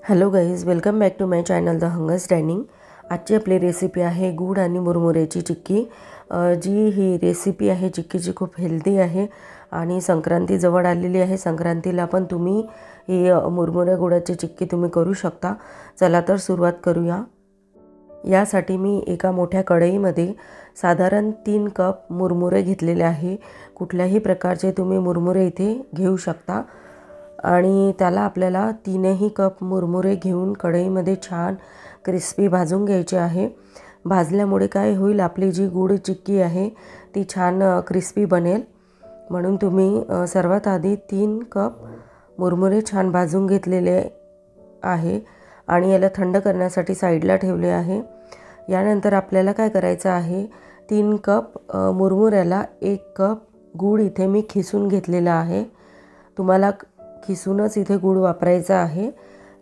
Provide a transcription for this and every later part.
Hello guys, welcome back to my channel the hungers dining. आजची आपली recipe आहे गूळ आणि मुरमुऱ्याची चिक्की। जी ही रेसिपी आहे चिक्कीची खूप हेल्दी आहे आणि संक्रांती जवळ आलेली आहे। संक्रांतीला पण तुम्ही ही मुरमुरे गुळाची चिक्की तुम्ही करू शकता। चला तर सुरुवात करूया। यासाठी मी एका मोठ्या कढईमध्ये साधारण 3 कप मुरमुरे घेतलेले आहे। कुठल्याही प्रकारचे तुम्ही मुरमुरे इथे घेऊ शकता आणि त्याला आपल्याला 3ही कप मुरमुरे घेऊन कढईमध्ये छान क्रिस्पी भाजून घ्यायचे आहे। भाजल्यामुळे काय होईल, आपली जी गूळ चिक्की आहे ती छान क्रिस्पी बनेल। म्हणून तुम्ही सर्वात आधी 3 कप मुरमुरे छान भाजून घेतलेले आहे आणि याला थंड करण्यासाठी साईडला ठेवले आहे। यानंतर आपल्याला काय करायचं आहे, 3 कप मुरमुऱ्याला 1 कप गूळ इथे मी खिसून घेतलेला आहे। तुम्हाला खिसूनच इथे गूळ वापरायचा आहे।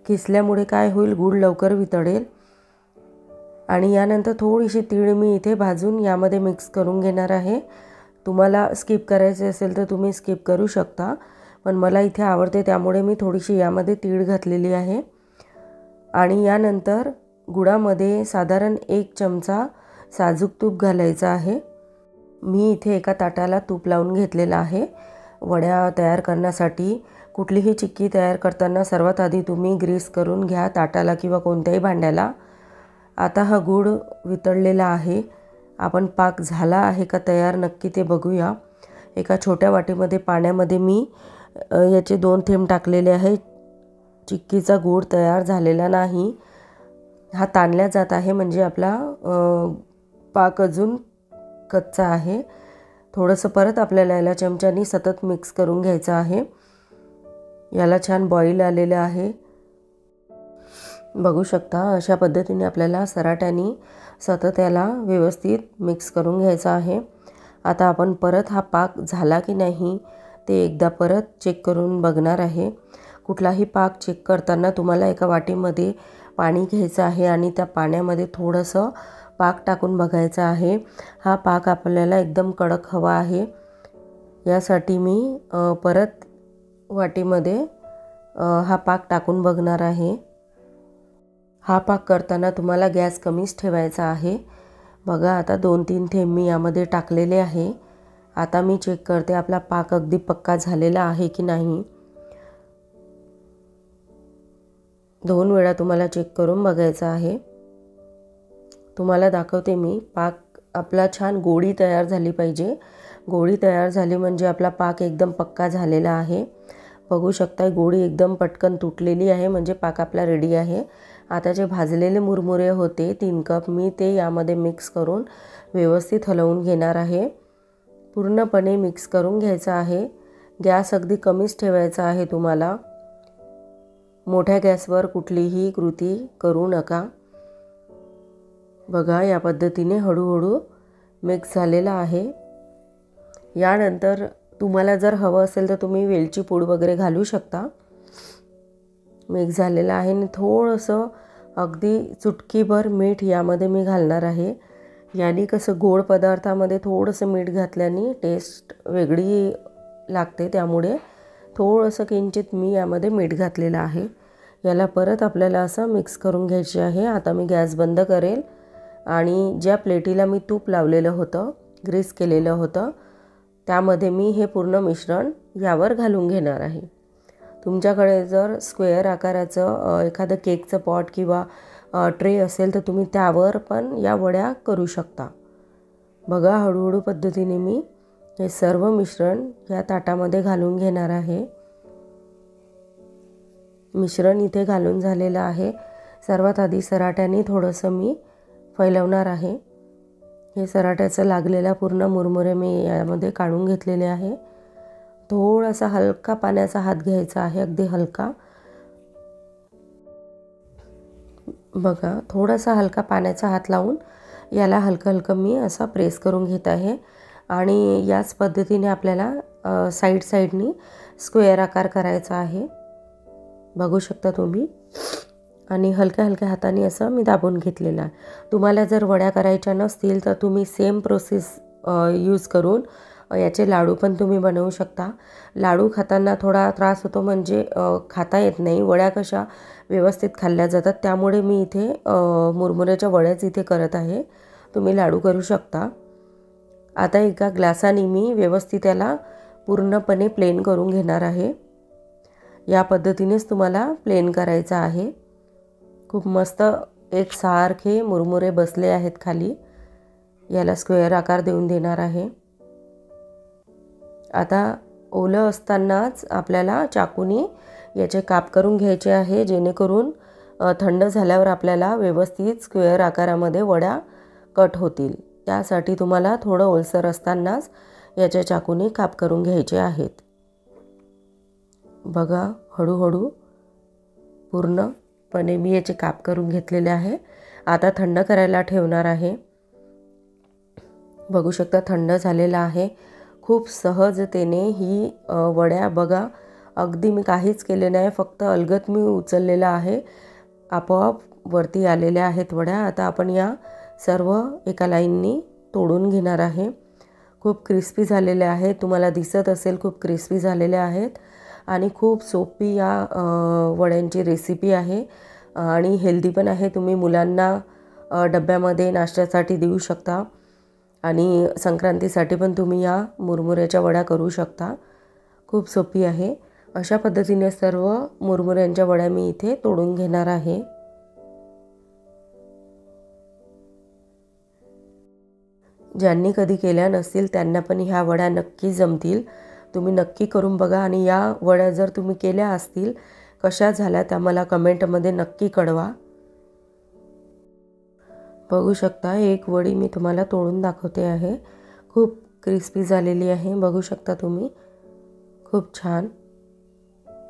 खिसल्यामुळे काय होईल, गूळ लवकर वितळेल। आणि यानंतर थोडीशी तीळ मी इथे भाजून यामध्ये मिक्स करून घेणार आहे। तुम्हाला स्किप करायचे असेल तर तुम्ही स्किप करू शकता, पण मला इथे आवडते त्यामुळे मी थोडीशी यामध्ये तीळ घातलेली आहे। आणि यानंतर गुळामध्ये साधारण 1 चमचा साजूक तूप घालायचं आहे। मी इथे एका ताटाला तूप लावून घेतलेलं आहे। वड्या तयार करण्यासाठी कुठलीही चिक्की तयार करताना सर्वात आधी तुम्ही ग्रीस करून घ्या ताटाला किंवा कोणत्याही भांड्याला। आता हा गूळ वितळलेला आहे। आपण पाक झाला आहे का तयार नक्की ते बघूया। एका छोट्या वाटीमध्ये पाण्यामध्ये मी याचे 2 थेंब टाकलेले आहे। चिक्कीचा गूळ तयार झालेला नाही, हा ताणला जात आहे, म्हणजे आपला पाक अजून कच्चा आहे। थोडंसं परत आपल्याला याला चमच्यानी सतत मिक्स करून घ्यायचं आहे। याला छान बॉईल आलेलं आहे, बघू शकता। अशा पद्धतीने आपल्याला सराट्यानी सतत याला व्यवस्थित मिक्स करून घ्यायचं आहे। आता आपण परत हा पाक झाला की नाही ते एकदा परत चेक करून बघणार आहे। कुठलाही पाक चेक करताना तुम्हाला एका वाटीमध्ये पाणी घ्यायचं आहे आणि त्या पाण्यामध्ये थोडंसं पाक टाकून बघायचं आहे। हा पाक आपल्याला एकदम कडक हवा आहे। यासाठी मी परत वाटीमध्ये हा पाक टाकून बघणार आहे। हा पाक करताना तुम्हाला गॅस कमीच ठेवायचा आहे। बघा, आता 2-3 थेंब मी यामध्ये टाकलेले आहे। आता मी चेक करते आपला पाक अगदी पक्का झालेला आहे की नाही। 2 वेळा तुम्हाला चेक करून बघायचा आहे। तुम्हाला दाखवते मी, पाक आपला छान गोळी तयार झाली पाहिजे। गोळी तयार झाली म्हणजे आपला पाक एकदम पक्का झालेला आहे। बघू शकता, गोळी एकदम पटकन तुटलेली आहे, म्हणजे पाक आपला रेडी आहे। आता जे भाजलेले मुरमुरे होते 3 कप, मी ते यामध्ये मिक्स करून व्यवस्थित हलवून घेणार आहे। पूर्णपणे मिक्स करून घ्यायचं आहे। गॅस अगदी कमीच ठेवायचा आहे तुम्हाला। मोठ्या गॅसवर कुठलीही कृती करू नका। बघा, या पद्धतीने हळूहळू मिक्स झालेला आहे। यानंतर तुम्हाला जर हवं असेल तर तुम्ही वेलची पूड वगैरे घालू शकता। मिक्स झालेला आहे आणि थोडंसं अगदी चुटकीभर मीठ यामध्ये मी घालणार आहे। याने कसं गोड पदार्थामध्ये थोडंसं मीठ घातल्याने टेस्ट वेगळी लागते, त्यामुळे थोडंसं किंचित मी यामध्ये मीठ घातलेलं आहे। याला परत आपल्याला असं मिक्स करून घ्यायचे आहे। आता मी गॅस बंद करेल आणि ज्या प्लेटीला मी तूप लावलेलं होतं, ग्रीस केलेलं होतं, त्यामध्ये मी हे पूर्ण मिश्रण यावर घालून घेणार आहे। तुमच्याकडे जर स्क्वेअर आकाराचं एखादं केकचं पॉट किंवा ट्रे असेल तर तुम्ही त्यावर पण या वड्या करू शकता। बघा, हळूहळू पद्धतीने मी हे सर्व मिश्रण या ताटामध्ये घालून घेणार आहे। मिश्रण इथे घालून झालेलं आहे। सर्वात आधी सराट्याने थोडंसं मी फैलवणार आहे। हे सराट्याचं लागलेला पूर्ण मुरमुरे मी यामध्ये काढून घेतलेले आहे। थोडासा हलका पाण्याचा हात घ्यायचा आहे, अगदी हलका। बघा, थोडासा हलका पाण्याचा हात लावून याला हलकं मी असा प्रेस करून घेत आहे। आणि याच पद्धतीने आपल्याला साईडनी स्क्वेअर आकार करायचा आहे, बघू शकता तुम्ही। आणि हलक्या हाताने असं मी दाबून घेतलेलं आहे। तुम्हाला जर वड्या करायच्या नसतील तर तुम्ही सेम प्रोसेस यूज करून याचे लाडू पण तुम्ही बनवू शकता। लाडू खाताना थोडा त्रास होतो, म्हणजे खाता येत नाही। वड्या कशा व्यवस्थित खाल्ल्या जातात, त्यामुळे मी इथे मुरमुऱ्याच्या वड्याच इथे करत आहे. तुम्ही लाडू करू शकता. आता एका ग्लासाने मी व्यवस्थित त्याला पूर्णपणे प्लेन करून घेणार आहे. या पद्धतीनेच तुम्हाला प्लेन करायचं आहे. खूप मस्त एकसारखे मुरमुरे बसले आहेत खाली. याला स्क्वेअर आकार देऊन देणार आहे. आता ओलं असतानाच आपल्याला चाकूने याचे काप करून घ्यायचे आहे, जेणेकरून थंड झाल्यावर आपल्याला व्यवस्थित स्क्वेअर आकारामध्ये वड्या कट होतील. त्यासाठी तुम्हाला थोडं ओलसर असतानाच याच्या चाकूने काप करून घ्यायचे आहेत. बघा, हळूहळू पूर्णपणे मी याचे काप करून घेतलेले आहे. आता थंड करायला ठेवणार आहे. बघू शकता थंड झालेला आहे. खूप सहजतेने ही वड्या बघा, अगदी मी काहीच केले नाही, फक्त अलगद मी उचललेला आहे, आपोआप वरती आलेल्या आहेत वड्या. आता आपण या सर्व एका लाईननी तोडून घेणार आहे. खूप क्रिस्पी झालेले आहेत, तुम्हाला दिसत असेल खूप क्रिस्पी झालेले आहेत. आणि खूप सोपी या वड्यांची रेसिपी आहे आणि हेल्दी पण आहे. तुम्ही मुलांना डब्यामध्ये नाश्त्यासाठी देऊ शकता आणि संक्रांतीसाठी पण तुम्ही या मुरमुऱ्याच्या वड्या करू शकता. खूप सोपी आहे. अशा पद्धतीने सर्व मुरमुऱ्यांच्या वड्या मी इथे तोडून घेणार आहे. ज्यांनी कधी केल्या नसतील त्यांना पण ह्या वड्या नक्की जमतील. तुम्ही नक्की करून बघा आणि या वड्या जर तुम्ही केल्या असतील, कशा झाल्या त्या मला कमेंटमध्ये नक्की कळवा. बघू शकता एक वडी मी तुम्हाला तोडून दाखवते आहे. खूप क्रिस्पी झालेली आहे, बघू शकता तुम्ही. खूप छान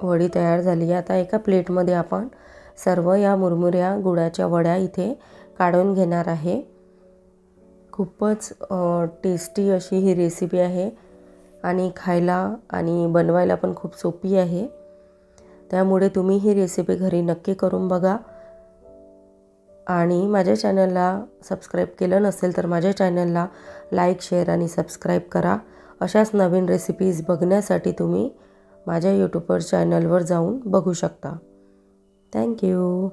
वडी तयार झाली आहे. आता एका प्लेटमध्ये आपण सर्व या मुरमुऱ्या गुळाच्या वड्या इथे काढून घेणार आहे. खूपच टेस्टी अशी ही रेसिपी आहे आणि खायला आणि बनवायला पण खूप सोपी आहे. त्यामुळे तुम्ही ही रेसिपी घरी नक्की करून बघा. आणि माझ्या चॅनलला सबस्क्राईब केलं नसेल तर माझ्या चॅनलला लाईक, शेअर आणि सबस्क्राईब करा. अशाच नवीन रेसिपीज बघण्यासाठी तुम्ही माझ्या यूट्यूबवर चॅनलवर जाऊन बघू शकता. थँक्यू.